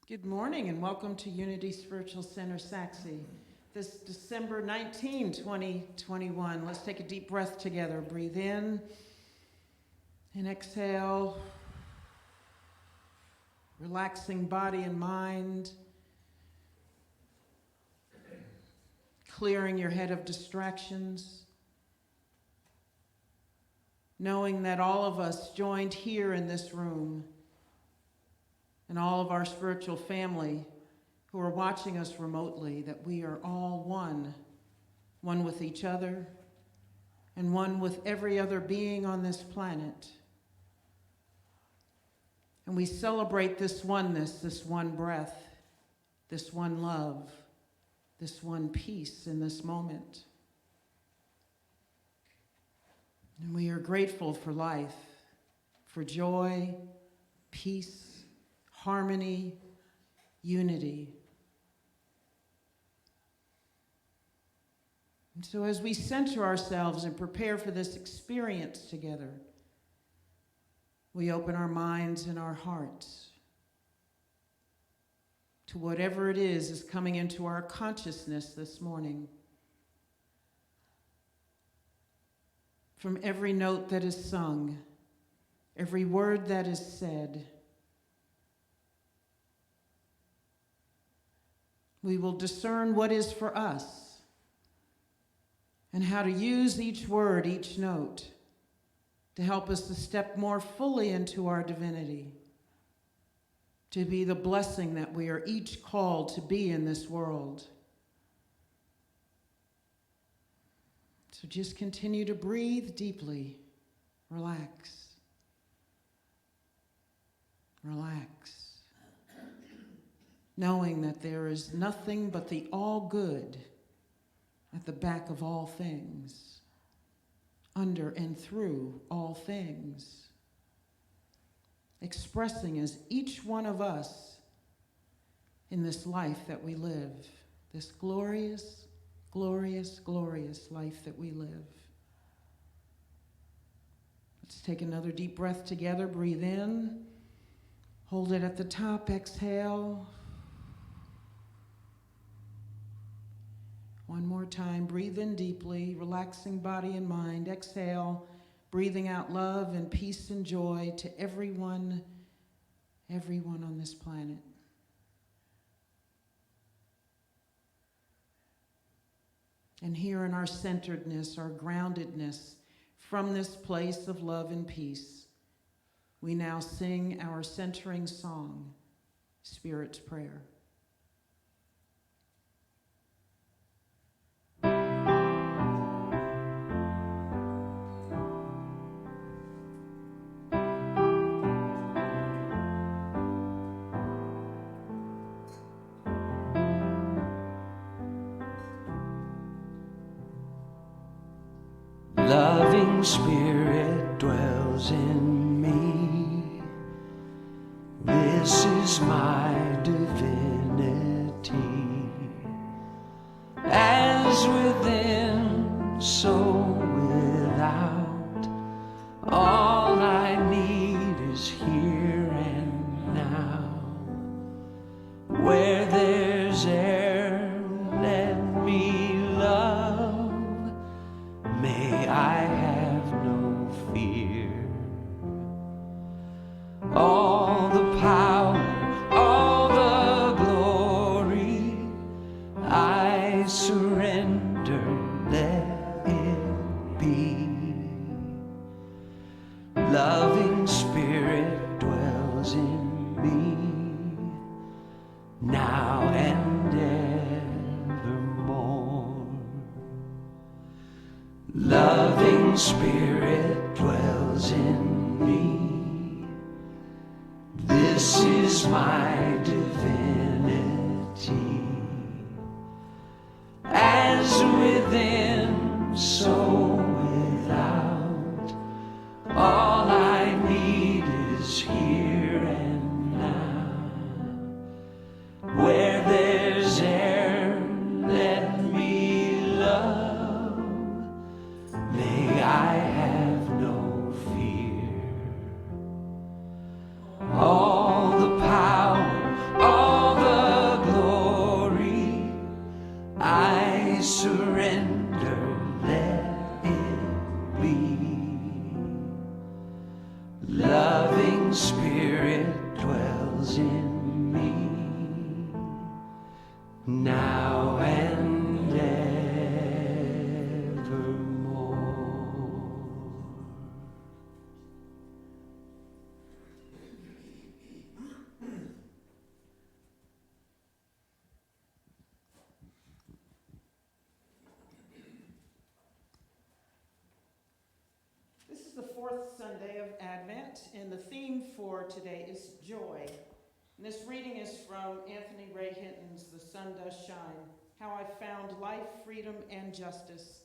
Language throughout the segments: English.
Good morning and welcome to Unity Spiritual Center, Saxe. This December 19, 2021. Let's take a deep breath together. Breathe in and exhale. Relaxing body and mind. Clearing your head of distractions. Knowing that all of us joined here in this room and all of our spiritual family who are watching us remotely, that we are all one with each other and one with every other being on this planet. And we celebrate this oneness, this one breath, this one love, this one peace in this moment. And we are grateful for life, for joy, peace, harmony, unity. And so as we center ourselves and prepare for this experience together, we open our minds and our hearts to whatever it is coming into our consciousness this morning. From every note that is sung, every word that is said, we will discern what is for us and how to use each word, each note, to help us to step more fully into our divinity, to be the blessing that we are each called to be in this world. So just continue to breathe deeply. Relax. Relax. Knowing that there is nothing but the all good at the back of all things, under and through all things, expressing as each one of us in this life that we live, this glorious, glorious, glorious life that we live. Let's take another deep breath together. Breathe in. Hold it at the top. Exhale. One more time. Breathe in deeply, relaxing body and mind. Exhale, breathing out love and peace and joy to everyone on this planet. And here in our centeredness, our groundedness, from this place of love and peace, we now sing our centering song, Spirit's Prayer. Loving Spirit dwells in me. This is my divinity. As within, so without. All I need is here and now. Where there's air, let me love. May I have no fear. All the power, all the glory, I surrender, let it be. Loving Spirit dwells in me, now and evermore. Loving Spirit dwells in me. This is my divinity. As within, so without. All I need is here and now. Where there's air, let me love. May I have no fear. All the power, all surrender, let it be. Loving Spirit dwells in me, now and evermore. This is the fourth Sunday of Advent, and the theme for today is joy. And this reading is from Anthony Ray Hinton's The Sun Does Shine, How I Found Life, Freedom, and Justice.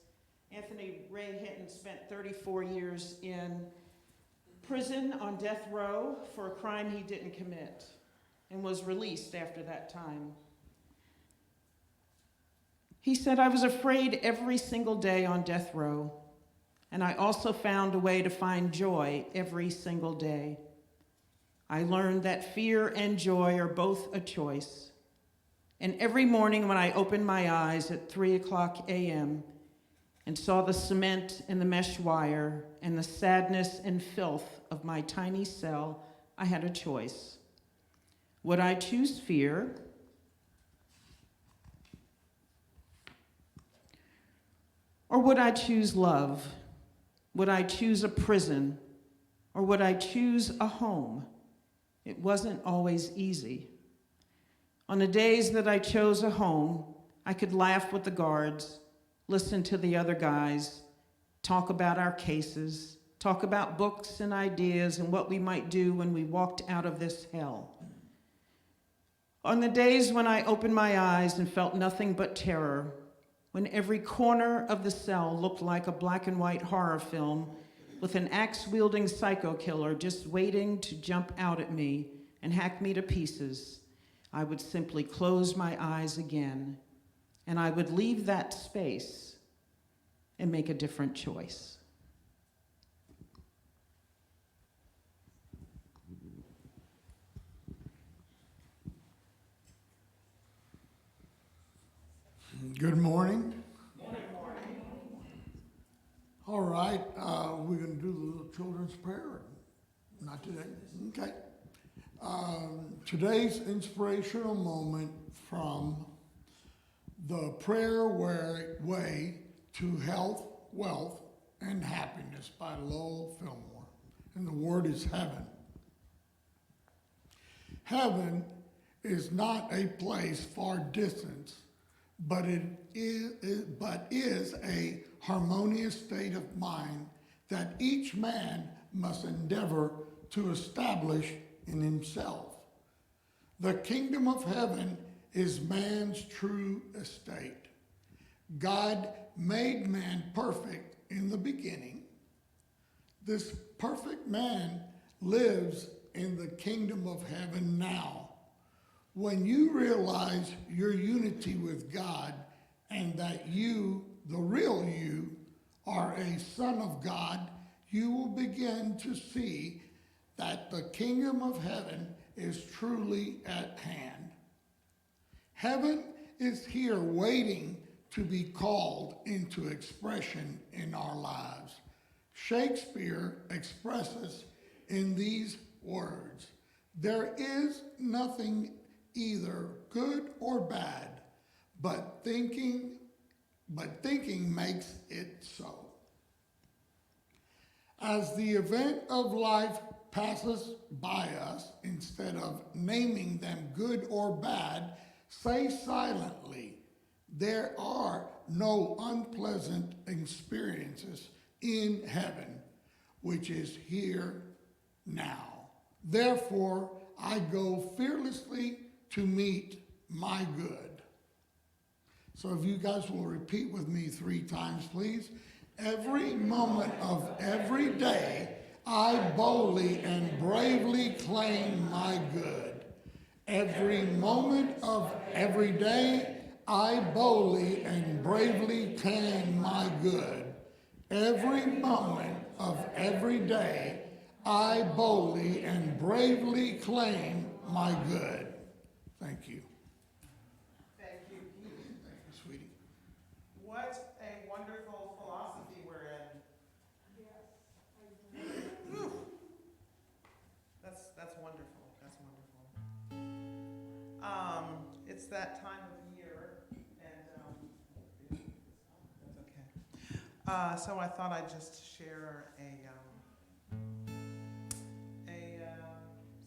Anthony Ray Hinton spent 34 years in prison on death row for a crime he didn't commit and was released after that time. He said, "I was afraid every single day on death row, and I also found a way to find joy every single day. I learned that fear and joy are both a choice. And every morning when I opened my eyes at 3:00 a.m. and saw the cement and the mesh wire and the sadness and filth of my tiny cell, I had a choice. Would I choose fear? Or would I choose love? Would I choose a prison? Or would I choose a home? It wasn't always easy. On the days that I chose a home, I could laugh with the guards, listen to the other guys, talk about our cases, talk about books and ideas and what we might do when we walked out of this hell. On the days when I opened my eyes and felt nothing but terror, when every corner of the cell looked like a black and white horror film with an axe-wielding psycho killer just waiting to jump out at me and hack me to pieces, I would simply close my eyes again, and I would leave that space and make a different choice." Good morning. All right, we're going to do the little children's prayer. Not today. Okay. Today's inspirational moment from the Prayer Way to Health, Wealth, and Happiness by Lowell Fillmore. And the word is heaven. Heaven is not a place far distant, but is a harmonious state of mind that each man must endeavor to establish in himself. The kingdom of heaven is man's true estate. God made man perfect in the beginning. This perfect man lives in the kingdom of heaven now. When you realize your unity with God and that you, the real you, are a son of God, you will begin to see that the kingdom of heaven is truly at hand. Heaven is here waiting to be called into expression in our lives. Shakespeare expresses in these words, "There is nothing either good or bad, but thinking makes it so." As the event of life passes by us, instead of naming them good or bad, say silently, "There are no unpleasant experiences in heaven, which is here now. Therefore, I go fearlessly to meet my good." So if you guys will repeat with me 3 times, please. Every moment of every day, I boldly and bravely claim my good. Every moment of every day, I boldly and bravely claim my good. Every moment of every day, I boldly and bravely claim my good. Thank you. Thank you. Thank you, sweetie. What a So I thought I'd just share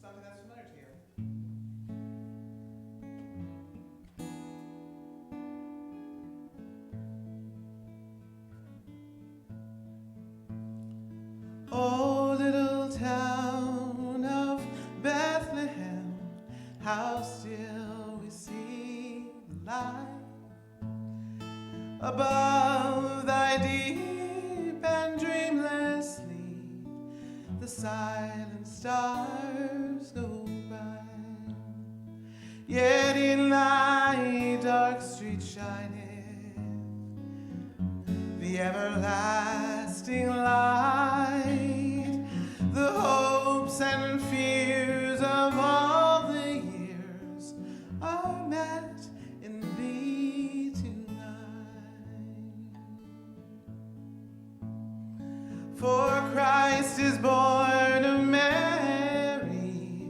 something that's familiar to you. Oh, little town of Bethlehem, how still we see the light above thy deep and dreamless sleep. The silent stars go by, yet in thy dark street shineth the everlasting light. The hopes and fears of all the years are met in thee tonight. For Christ is born of Mary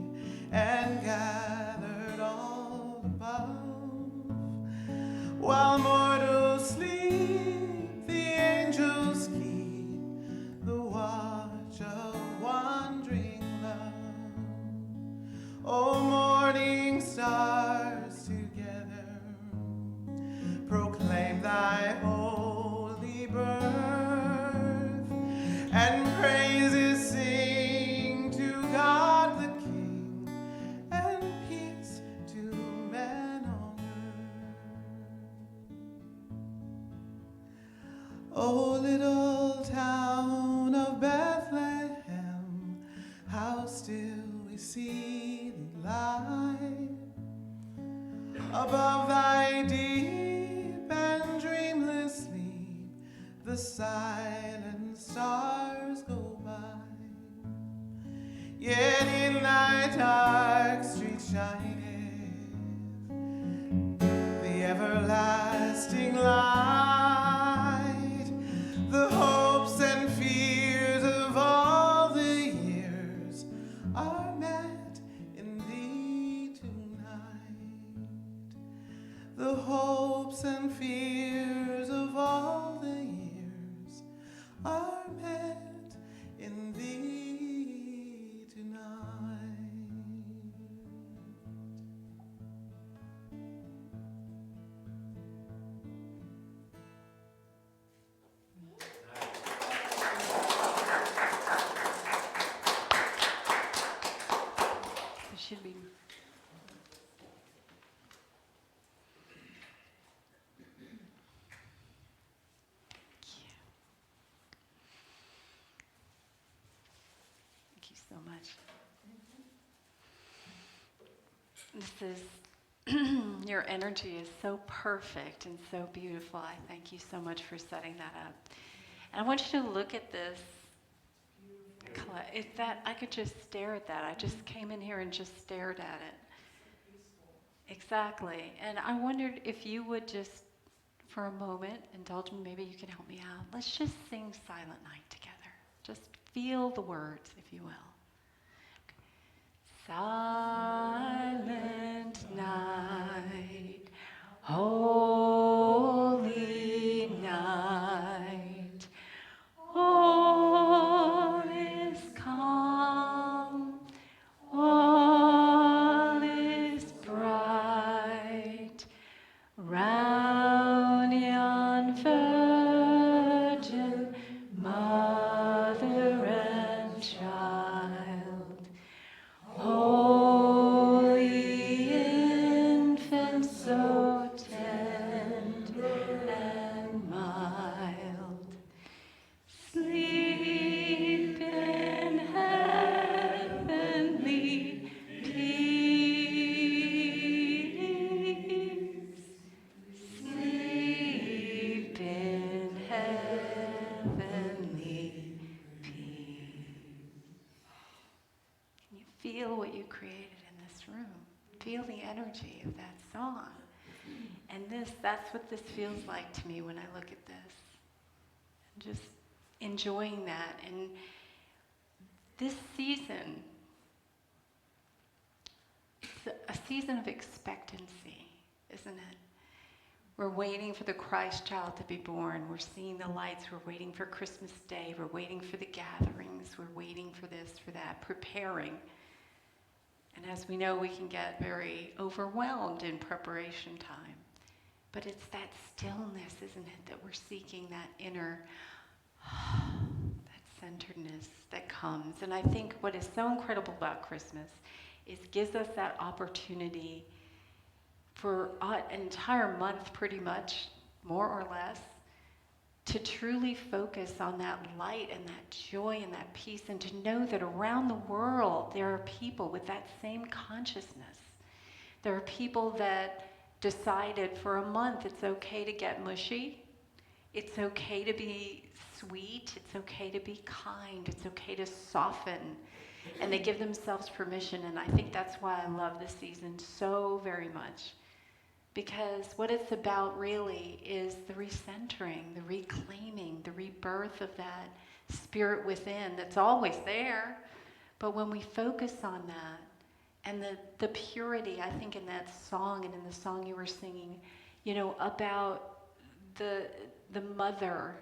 and gathered all above. While mortals sleep, the angels keep the watch of wandering love. O morning stars together proclaim thy holy birth, and praises sing to God the King, and peace to men on earth. O little town of Bethlehem, how still we see thee lie above thy deep and dreamless sleep. The silent stars go by, yet in thy dark street shineth the everlasting light. The hopes and fears of all the years are met in thee tonight. The hopes and fears of all the years are met in thee tonight. It should be. Thank you so much. This is, your energy is so perfect and so beautiful. I thank you so much for setting that up. And I want you to look at this. If that, I could just stare at that. I just came in here and just stared at it. Exactly. And I wondered if you would just, for a moment, indulge me. Maybe you can help me out. Let's just sing Silent Night together. Just feel the words, if you will. Silent night, holy night, all is calm, all is bright, round yon virgin mother and child. Holy infant, so tender and mild, sleep in heavenly peace. Sleep in heavenly peace. Can you feel what you created in this room? Feel the energy of that song. And that's what this feels like to me when I look at this. Just enjoying that. And this season, it's a season of expectancy, isn't it? We're waiting for the Christ child to be born. We're seeing the lights. We're waiting for Christmas Day. We're waiting for the gatherings. We're waiting for this, for that, preparing. And as we know, we can get very overwhelmed in preparation time. But it's that stillness, isn't it, that we're seeking, that inner, that centeredness that comes. And I think what is so incredible about Christmas is it gives us that opportunity for an entire month, pretty much, more or less, to truly focus on that light and that joy and that peace, and to know that around the world there are people with that same consciousness. There are people that decided for a month it's okay to get mushy, it's okay to be sweet, it's okay to be kind, it's okay to soften, and they give themselves permission. And I think that's why I love this season so very much. Because what it's about really is the recentering, the reclaiming, the rebirth of that spirit within that's always there. But when we focus on that, and the purity, I think in that song and in the song you were singing, you know, about the Mother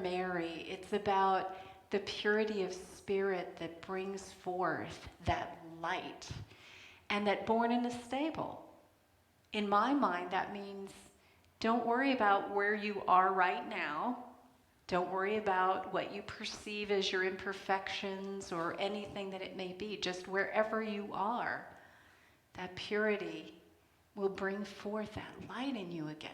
Mary, it's about the purity of spirit that brings forth that light, and that born in a stable. In my mind, that means don't worry about where you are right now. Don't worry about what you perceive as your imperfections or anything that it may be. Just wherever you are, that purity will bring forth that light in you again.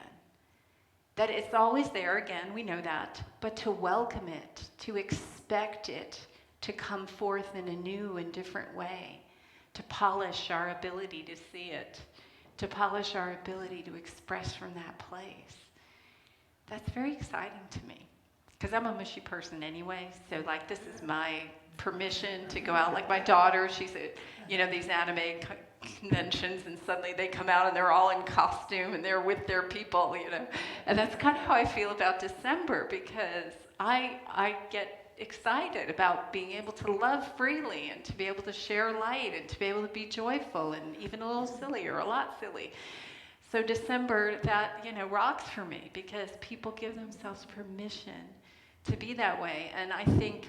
That it's always there again, we know that, but to welcome it, to expect it to come forth in a new and different way, to polish our ability to see it, to polish our ability to express from that place. That's very exciting to me, because I'm a mushy person anyway, so like this is my permission to go out. Like my daughter, she's at, you know, these anime conventions, and suddenly they come out and they're all in costume and they're with their people, you know. And that's kind of how I feel about December, because I get excited about being able to love freely and to be able to share light and to be able to be joyful and even a little silly or a lot silly. So December, that, you know, rocks for me, because people give themselves permission to be that way. And I think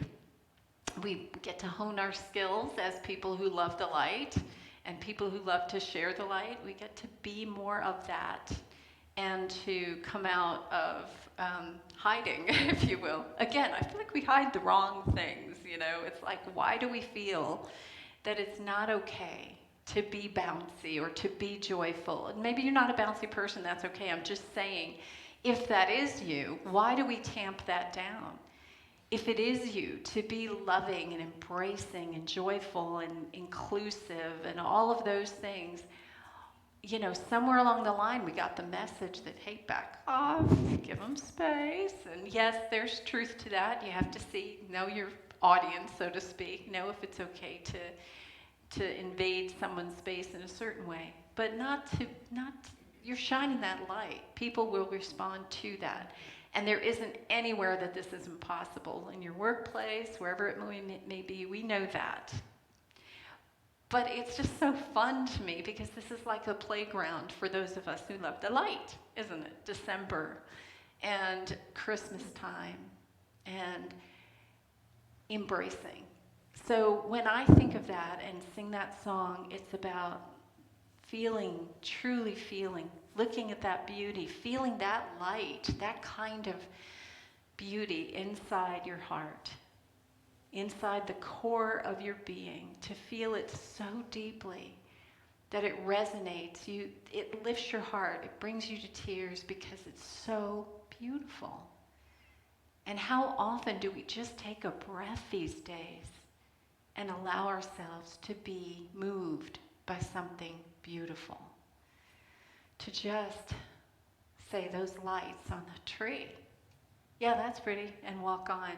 we get to hone our skills as people who love the light and people who love to share the light. We get to be more of that and to come out of hiding, if you will. Again, I feel like we hide the wrong things, you know. It's like, why do we feel that it's not okay to be bouncy or to be joyful? And maybe you're not a bouncy person, that's okay. I'm just saying, if that is you, why do we tamp that down? If it is you, to be loving and embracing and joyful and inclusive and all of those things, you know, somewhere along the line we got the message that, hey, back off, give them space. And yes, there's truth to that. You have to know your audience, so to speak, know if it's okay to invade someone's space in a certain way, but you're shining that light. People will respond to that. And there isn't anywhere that this isn't possible. In your workplace, wherever it may be, we know that. But it's just so fun to me, because this is like a playground for those of us who love the light, isn't it? December and Christmas time and embracing. So when I think of that and sing that song, it's about feeling, truly feeling, looking at that beauty, feeling that light, that kind of beauty inside your heart, inside the core of your being, to feel it so deeply that it resonates. It lifts your heart, it brings you to tears, because it's so beautiful. And how often do we just take a breath these days and allow ourselves to be moved by something beautiful? To just say, those lights on the tree, yeah, that's pretty, and walk on.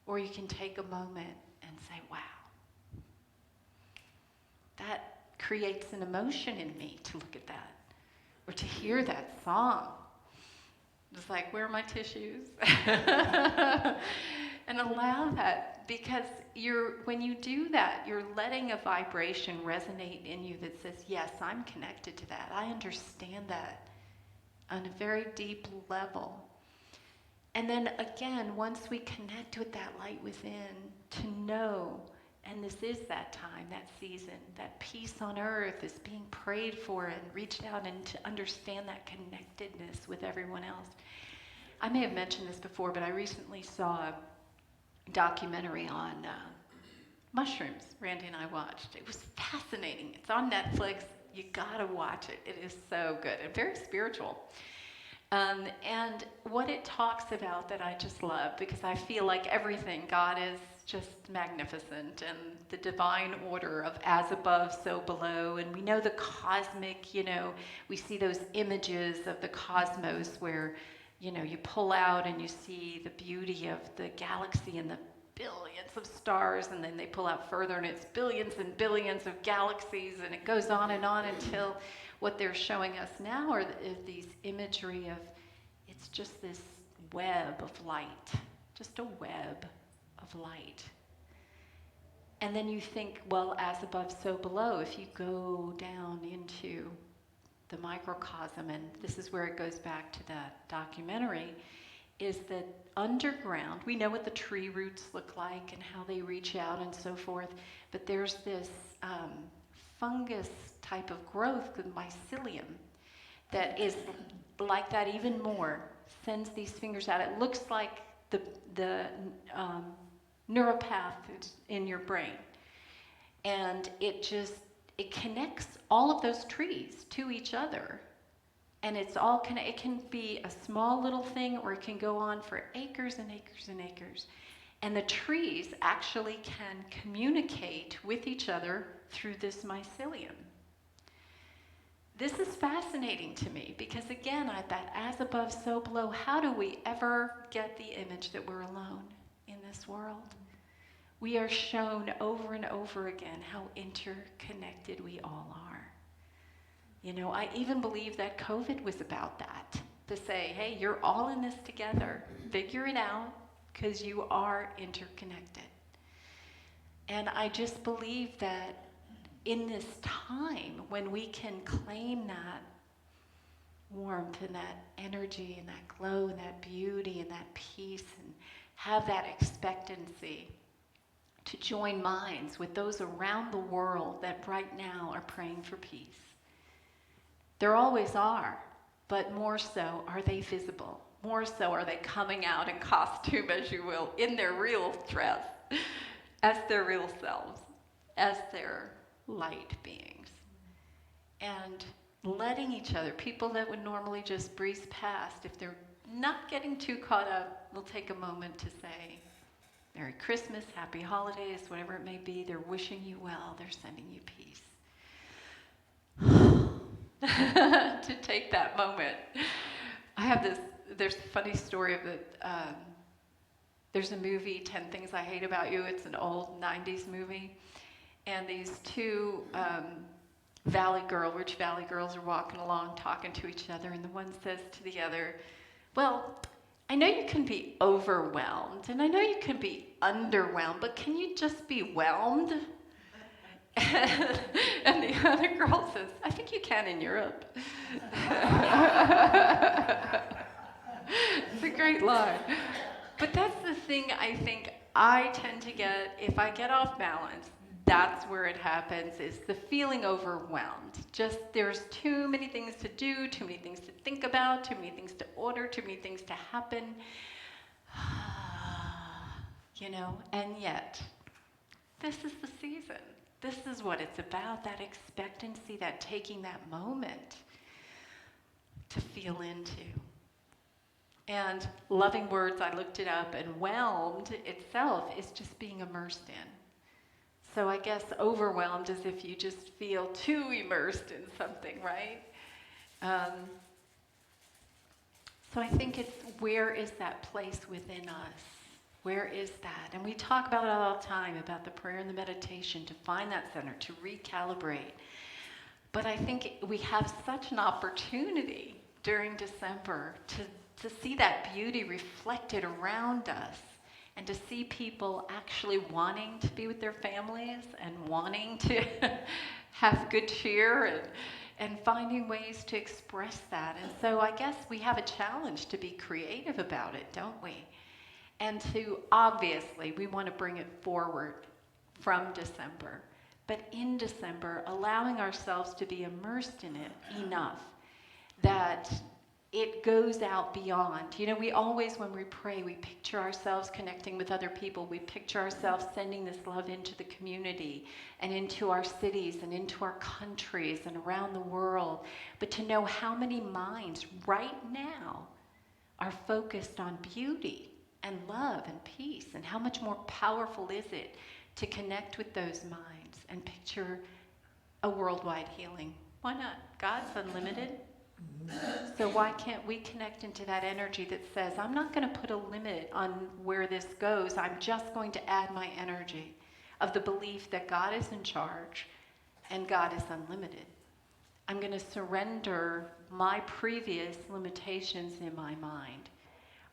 Or you can take a moment and say, wow. That creates an emotion in me to look at that, or to hear that song. It's like, where are my tissues? And allow that, because when you do that, you're letting a vibration resonate in you that says, yes, I'm connected to that. I understand that. on a very deep level. And then again, once we connect with that light within, to know, and this is that time, that season, that peace on earth is being prayed for and reached out, and to understand that connectedness with everyone else. I may have mentioned this before, but I recently saw a documentary on mushrooms. Randy and I watched. It was fascinating. It's on Netflix. You gotta watch it. It is so good and very spiritual. And what it talks about that I just love, because I feel like everything, God is just magnificent, and the divine order of as above, so below. And we know the cosmic, we see those images of the cosmos where, you pull out and you see the beauty of the galaxy and the billions of stars, and then they pull out further and it's billions and billions of galaxies, and it goes on until what they're showing us now is these imagery of, it's just this web of light, just a web of light. And then you think, well, as above, so below. If you go down into the microcosm, and this is where it goes back to that documentary, is that underground, we know what the tree roots look like and how they reach out and so forth, but there's this fungus type of growth called mycelium that is like that even more, sends these fingers out. It looks like the neuropath in your brain, and it connects all of those trees to each other. And it's all it can be a small little thing, or it can go on for acres and acres and acres. And the trees actually can communicate with each other through this mycelium. This is fascinating to me because, again, that as above, so below, how do we ever get the image that we're alone in this world? We are shown over and over again how interconnected we all are. I even believe that COVID was about that, to say, hey, you're all in this together. Figure it out, because you are interconnected. And I just believe that in this time, when we can claim that warmth and that energy and that glow and that beauty and that peace, and have that expectancy to join minds with those around the world that right now are praying for peace. There always are, but more so are they visible. More so are they coming out in costume, as you will, in their real dress, as their real selves, as their light beings. And letting each other, people that would normally just breeze past, if they're not getting too caught up, will take a moment to say, Merry Christmas, Happy Holidays, whatever it may be. They're wishing you well. They're sending you peace. To take that moment. There's a funny story of it. There's a movie, 10 Things I Hate About You. It's an old 90s movie. And these two rich valley girls are walking along talking to each other, and the one says to the other, well, I know you can be overwhelmed, and I know you can be underwhelmed, but can you just be whelmed? And the other girl says, I think you can in Europe. It's a great line. But that's the thing I think I tend to get, if I get off balance, that's where it happens, is the feeling overwhelmed. Just there's too many things to do, too many things to think about, too many things to order, too many things to happen. And yet, this is the season. This is what it's about, that expectancy, that taking that moment to feel into. And loving words, I looked it up, and whelmed itself is just being immersed in. So I guess overwhelmed is if you just feel too immersed in something, right? So I think it's, where is that place within us? Where is that? And we talk about it all the time, about the prayer and the meditation, to find that center, to recalibrate. But I think we have such an opportunity during December to see that beauty reflected around us, and to see people actually wanting to be with their families and wanting to have good cheer and finding ways to express that. And so I guess we have a challenge to be creative about it, don't we? And to, obviously, we want to bring it forward from December. But in December, allowing ourselves to be immersed in it enough that it goes out beyond. You know, we always, when we pray, we picture ourselves connecting with other people. We picture ourselves sending this love into the community and into our cities and into our countries and around the world. But to know how many minds right now are focused on beauty and love and peace, and how much more powerful is it to connect with those minds and picture a worldwide healing? Why not? God's unlimited. So why can't we connect into that energy that says, I'm not going to put a limit on where this goes. I'm just going to add my energy of the belief that God is in charge and God is unlimited. I'm going to surrender my previous limitations in my mind.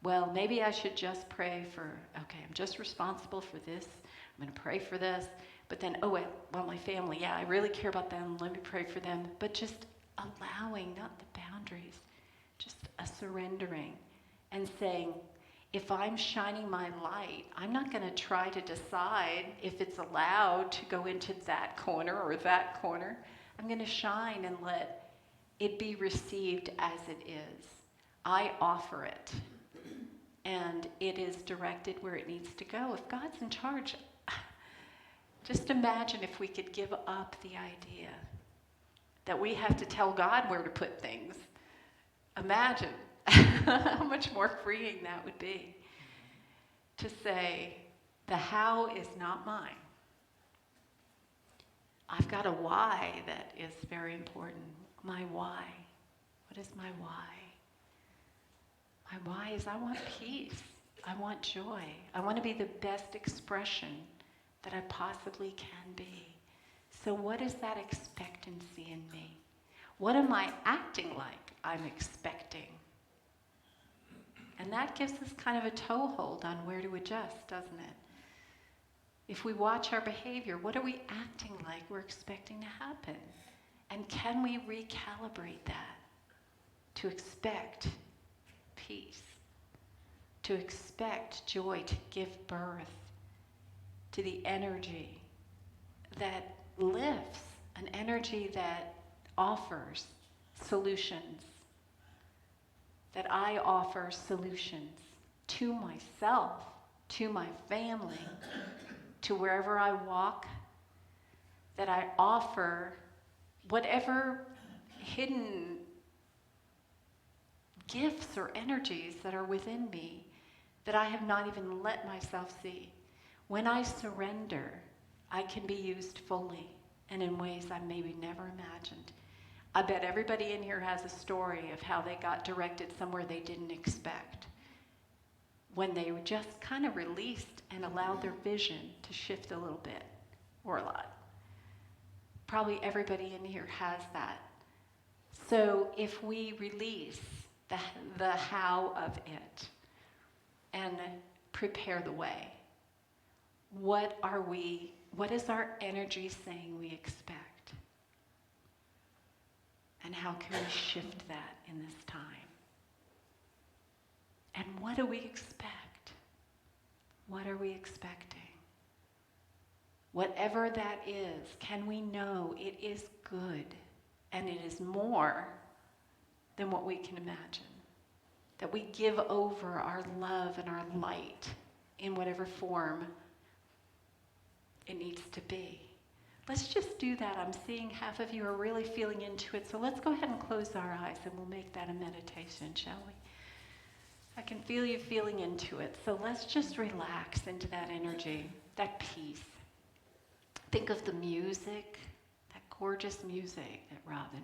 Well, maybe I should just pray for, okay, I'm just responsible for this. I'm going to pray for this. But then, oh, well, my family, yeah, I really care about them. Let me pray for them. But just allowing, not the boundaries, just a surrendering and saying, if I'm shining my light, I'm not going to try to decide if it's allowed to go into that corner or that corner. I'm going to shine and let it be received as it is. I offer it, and it is directed where it needs to go. If God's in charge, just imagine if we could give up the idea that we have to tell God where to put things. Imagine how much more freeing that would be to say, the how is not mine. I've got a why that is very important. My why. What is my why? My why is I want peace. I want joy. I want to be the best expression that I possibly can be. So what is that expectancy in me? What am I acting like I'm expecting? And that gives us kind of a toehold on where to adjust, doesn't it? If we watch our behavior, what are we acting like we're expecting to happen? And can we recalibrate that to expect peace, to expect joy, to give birth to the energy that lifts, an energy that offers solutions, that I offer solutions to myself, to my family, to wherever I walk, that I offer whatever hidden gifts or energies that are within me that I have not even let myself see. When I surrender, I can be used fully and in ways I maybe never imagined. I bet everybody in here has a story of how they got directed somewhere they didn't expect, when they were just kind of released and allowed their vision to shift a little bit, or a lot. Probably everybody in here has that. So if we release the how of it and prepare the way, what is our energy saying we expect? And how can we shift that in this time? And what do we expect? What are we expecting? Whatever that is, can we know it is good and it is more than what we can imagine? That we give over our love and our light in whatever form it needs to be. Let's just do that. I'm seeing half of you are really feeling into it, so let's go ahead and close our eyes and we'll make that a meditation, shall we? I can feel you feeling into it, so let's just relax into that energy, that peace. Think of the music, that gorgeous music that Robin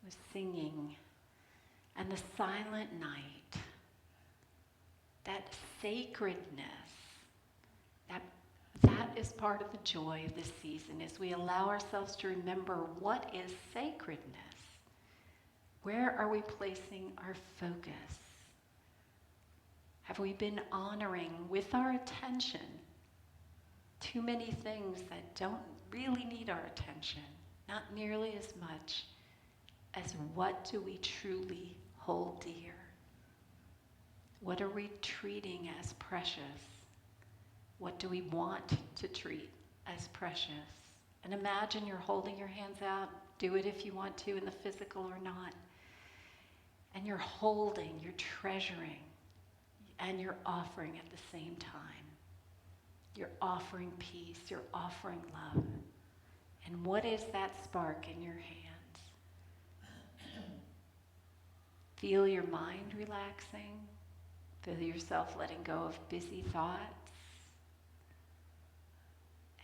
was singing, and the silent night, that sacredness. That is part of the joy of this season, as we allow ourselves to remember what is sacredness. Where are we placing our focus? Have we been honoring with our attention too many things that don't really need our attention? Not nearly as much as what do we truly hold dear? What are we treating as precious? What do we want to treat as precious? And imagine you're holding your hands out. Do it if you want to in the physical or not. And you're holding, you're treasuring, and you're offering at the same time. You're offering peace, you're offering love. And what is that spark in your hands? Feel your mind relaxing. Feel yourself letting go of busy thoughts.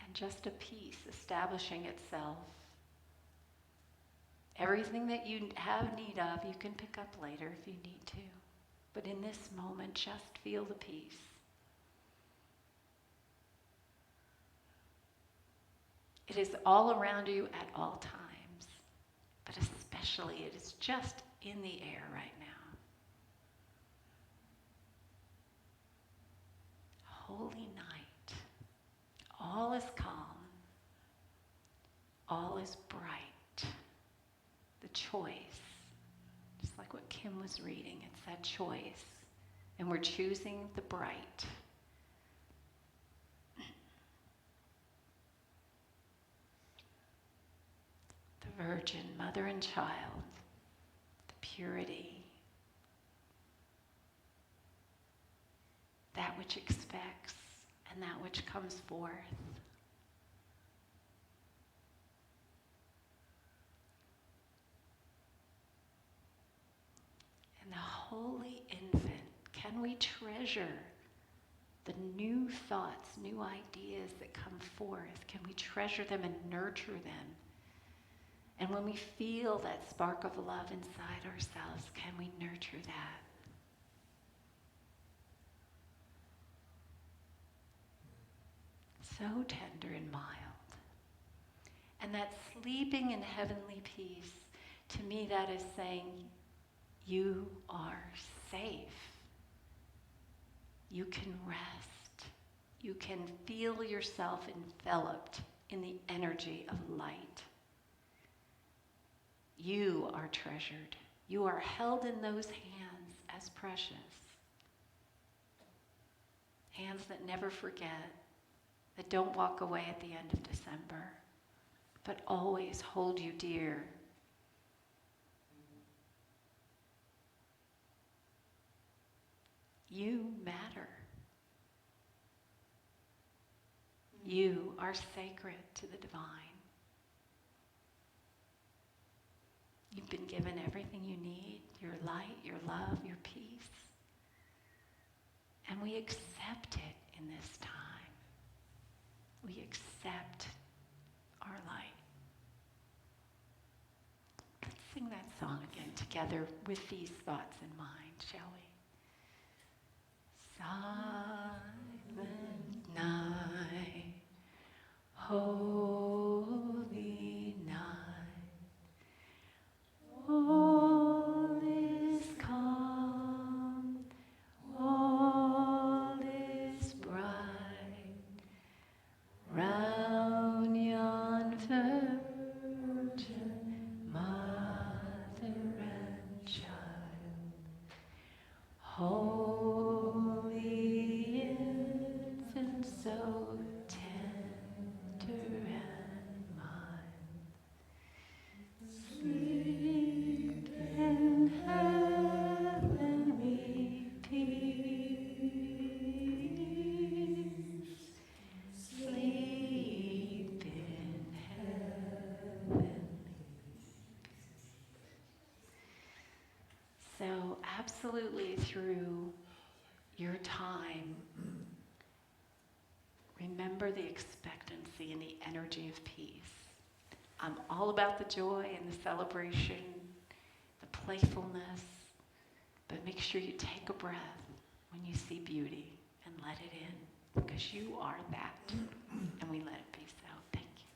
And just a peace establishing itself. Everything that you have need of, you can pick up later if you need to. But in this moment, just feel the peace. It is all around you at all times, but especially it is just in the air right now. Holy night. All is calm. All is bright. The choice, just like what Kim was reading, it's that choice. And we're choosing the bright. The Virgin, Mother and Child, the purity, that which expects and that which comes forth. And the Holy Infant, can we treasure the new thoughts, new ideas that come forth? Can we treasure them and nurture them? And when we feel that spark of love inside ourselves, can we nurture that? So tender and mild. And that sleeping in heavenly peace, to me that is saying, you are safe. You can rest. You can feel yourself enveloped in the energy of light. You are treasured. You are held in those hands as precious. Hands that never forget, that don't walk away at the end of December, but always hold you dear. You matter. You are sacred to the divine. You've been given everything you need, your light, your love, your peace. And we accept it in this time. We accept our light. Let's sing that song again together with these thoughts in mind, shall we? Silent night, holy night, all is calm, all is bright, round yon virgin, mother and child, holy infant, so tender and mild, sleep in heavenly peace, sleep in heavenly. So absolutely through your time, remember the expectancy and the energy of peace. I'm all about the joy and the celebration, the playfulness, but make sure you take a breath when you see beauty and let it in, because you are that, and we let it be so. Thank you.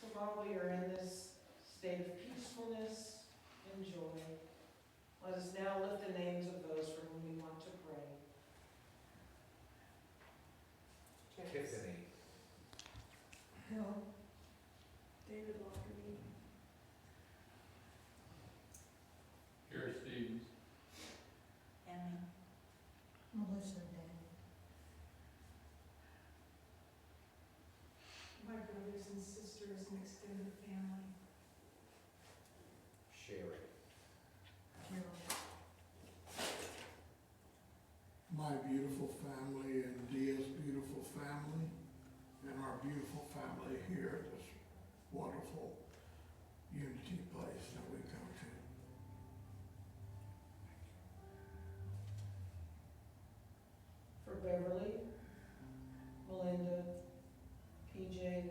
So while we are in this state of peacefulness and joy, let us now lift the names of those for whom we want to pray. and extended family. Sharing. My beautiful family and Dia's beautiful family and our beautiful family here at this wonderful Unity place that we go to. For Beverly, Melinda, PJ,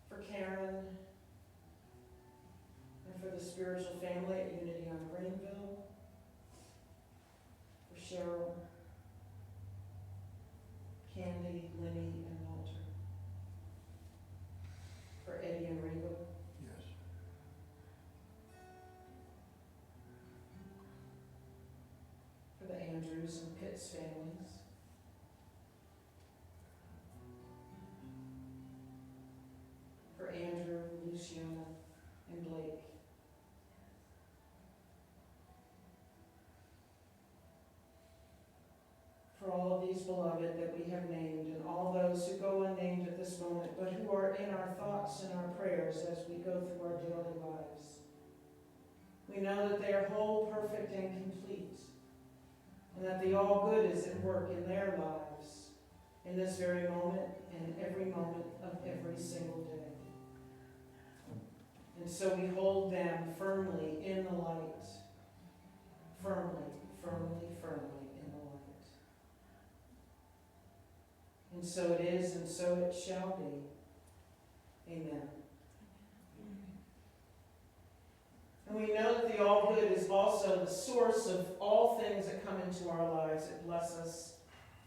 for Karen, and for the spiritual family at Unity on Greenville, for Cheryl, Candy, Lenny, and Walter, for Eddie and Ringo, Yes. for the Andrews and Pitts families, for Andrew, Luciana, and Blake, for all of these beloved that we have named, and all those who go unnamed at this moment, but who are in our thoughts and our prayers as we go through our daily lives. We know that they are whole, perfect, and complete, and that the all good is at work in their lives in this very moment and every moment of every single day. And so we hold them firmly in the light, firmly, firmly, firmly in the light. And so it is, and so it shall be. Amen. And we know that the all good is also the source of all things that come into our lives, that bless us,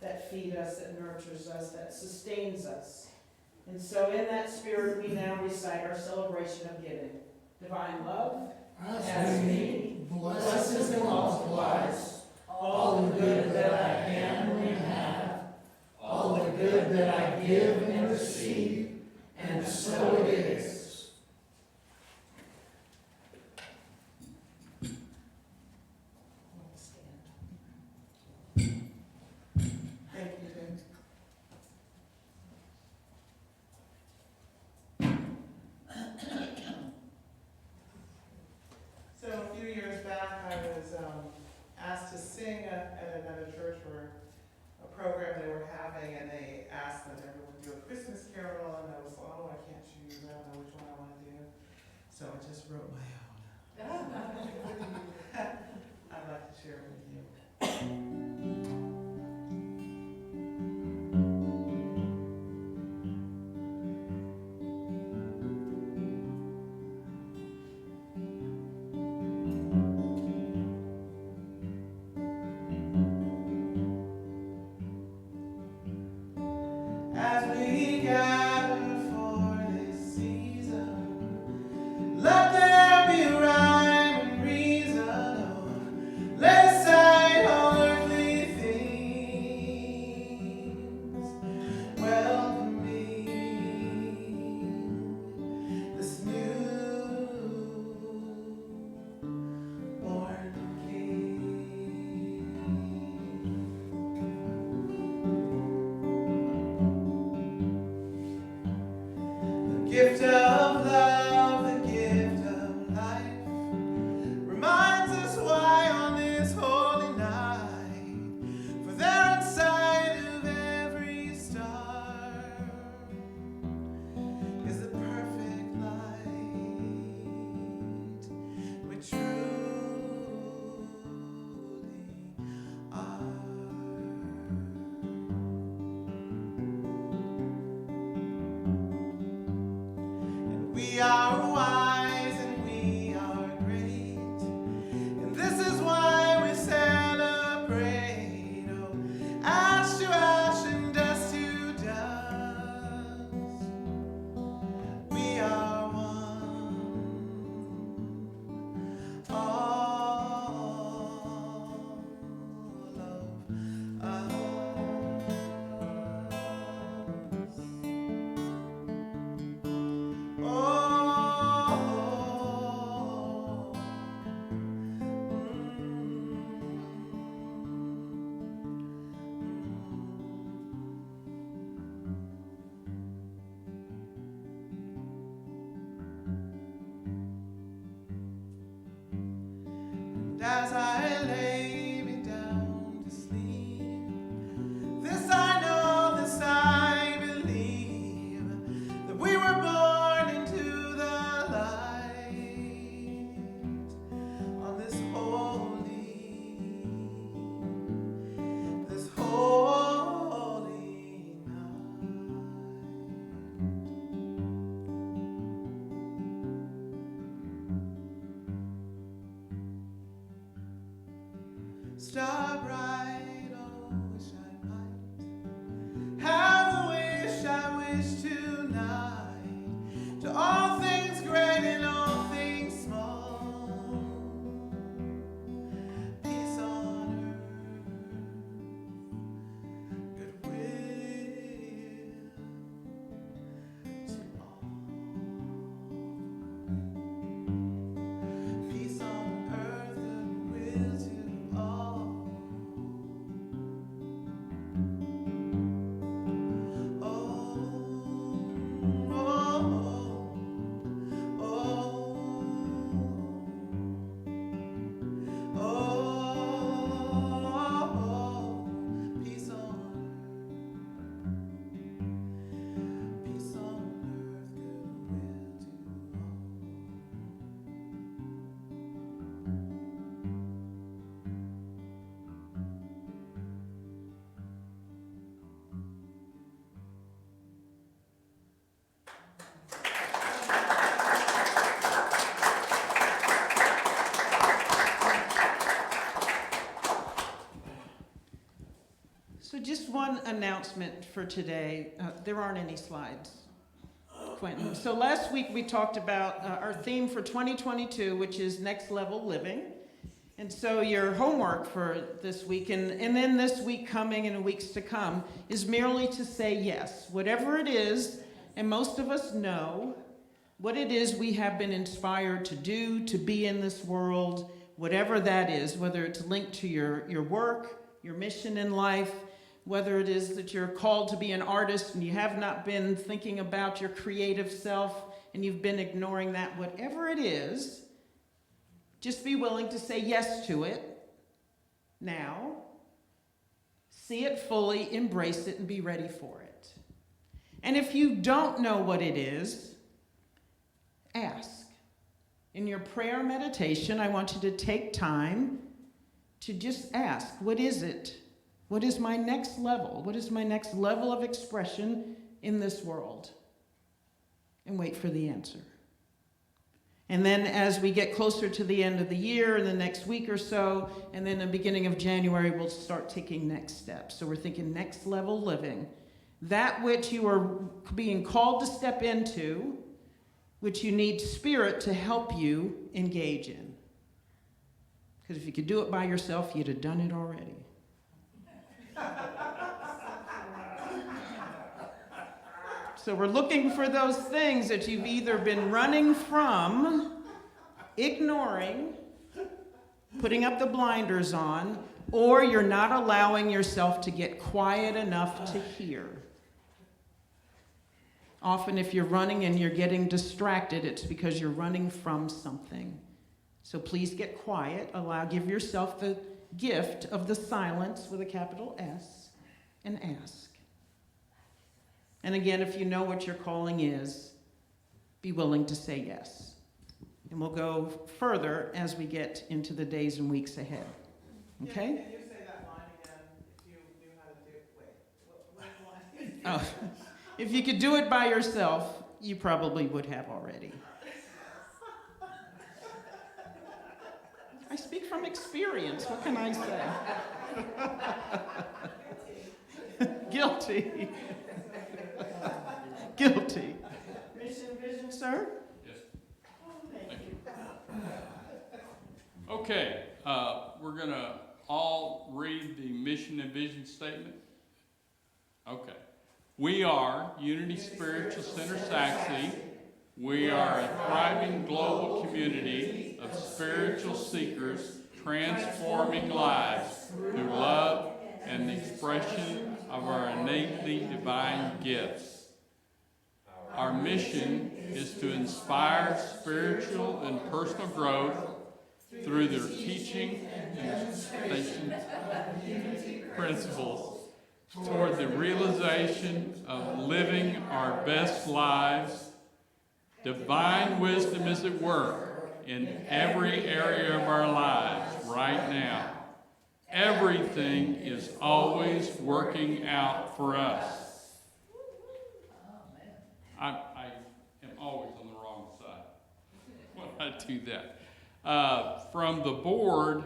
that feed us, that nurtures us, that sustains us. And so in that spirit, we now recite our celebration of giving. Divine love, As me, blesses and multiplies all the good that I am and have, all the good that I give and receive, and so it is. thank you, Ben. So a few years back, I was asked to sing at another church for a program they were having, and they asked that everyone do a Christmas carol, and I was like, oh, I can't choose, I don't know which one I want to do. So I just wrote my own. I'd like to share it with you. As we gather for this season, let there be rhyme and reason. Oh, lay aside all earthly things. Welcoming this newborn King. The gift of love, the gift of life, reminds us why on this holy night, for there inside of every star is the perfect light, we truly are. We are wise and we are great, and this is why we celebrate. Oh, ash to ash and dust to dust, we are one. All of us. Oh, to all things great and all things small. Peace on earth, goodwill to all. Peace on earth, goodwill to all. Oh, oh, oh, oh, oh, peace on earth, goodwill to all. So just one announcement for today. There aren't any slides, Quentin. So last week we talked about our theme for 2022, which is Next Level Living. And so your homework for this week, and then this week coming and weeks to come, is merely to say yes. Whatever it is, and most of us know what it is we have been inspired to do, to be in this world, whatever that is, whether it's linked to your work, your mission in life, whether it is that you're called to be an artist and you have not been thinking about your creative self and you've been ignoring that, whatever it is, just be willing to say yes to it now, see it fully, embrace it, and be ready for it. And if you don't know what it is, ask. In your prayer meditation, I want you to take time to just ask, what is it? What is my next level? What is my next level of expression in this world? And wait for the answer. And then as we get closer to the end of the year, in the next week or so, and then the beginning of January, we'll start taking next steps. So we're thinking next level living. That which you are being called to step into, which you need spirit to help you engage in. Because if you could do it by yourself, you'd have done it already. So we're looking for those things that you've either been running from, ignoring, putting up the blinders on, or you're not allowing yourself to get quiet enough to hear. Often if you're running and you're getting distracted, it's because you're running from something. So please get quiet, give yourself the gift of the silence with a capital S, and ask. And again, if you know what your calling is, be willing to say yes. And we'll go further as we get into the days and weeks ahead. Okay? Can you say that line again if you knew how to do it? Wait, what line? Oh, if you could do it by yourself, you probably would have already. I speak from experience. What can I say? Guilty. Guilty. Mission, vision, sir? Yes. Thank you. Okay, we're going to all read the mission and vision statement. Okay. We are Unity Spiritual Center Saxe. We are a thriving global community of spiritual seekers transforming lives through love and the expression of our innately divine gifts. Our mission is to inspire spiritual and personal growth through their teaching and station principles toward the realization of living our best lives. Divine wisdom is at work in every area of our lives right now. Everything is always working out for us. I am always on the wrong side when I do that. From the board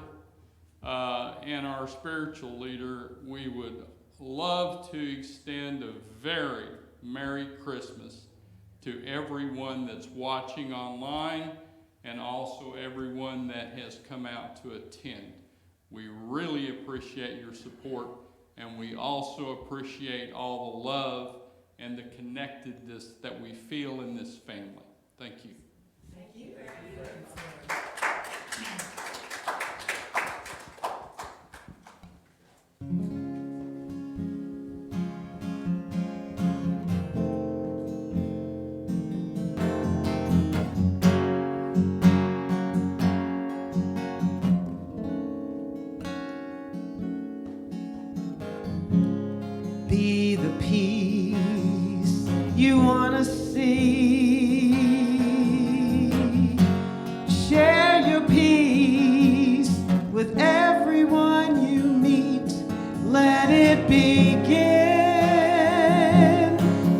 and our spiritual leader, we would love to extend a very Merry Christmas to everyone that's watching online and also everyone that has come out to attend. We really appreciate your support, and we also appreciate all the love and the connectedness that we feel in this family. Thank you. Thank you. Be the peace you want to see. Share your peace with everyone you meet. Let it begin.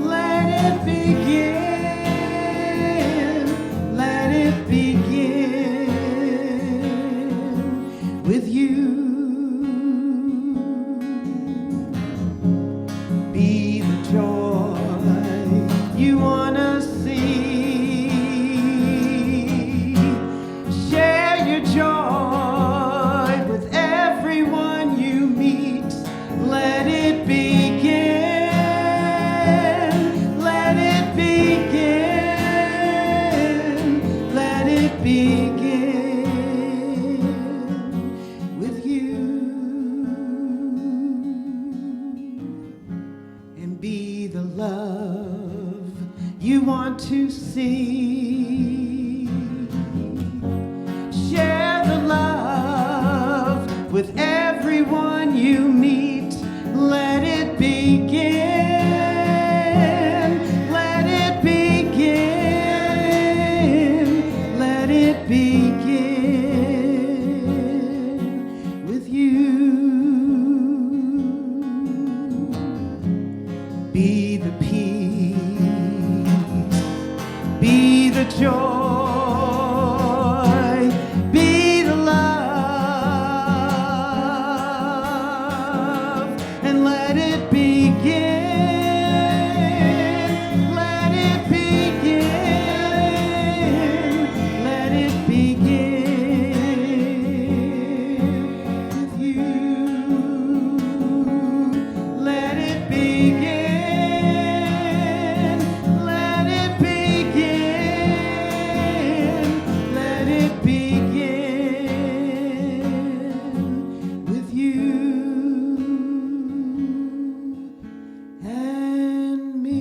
Let it begin. Let it begin with you. Be the joy you wanna see. Share your joy with everyone you meet. Let it begin. Let it begin. Let it begin with you. And be the love you want to see. Share the love with everyone you meet. Let it begin. Let it begin. Let it begin with you. Be the peace, be the joy, be the love, and let it begin. Let it begin. Let it begin with you. Let it begin. Let it begin. Let it begin with you and me.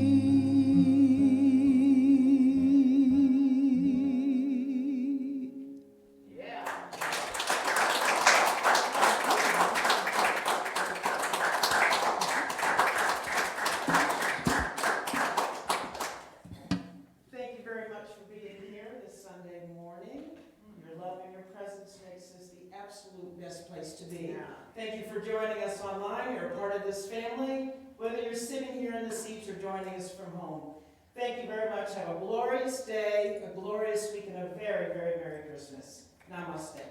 Thank you very much for being here this Sunday morning. Your love and your presence makes this the absolute best place to be. Thank you for joining us online. You're a part of this family, whether you're sitting here in the seats or joining us from home. Thank you very much. Have a glorious day, a glorious week, and a very, very Merry Christmas. Namaste.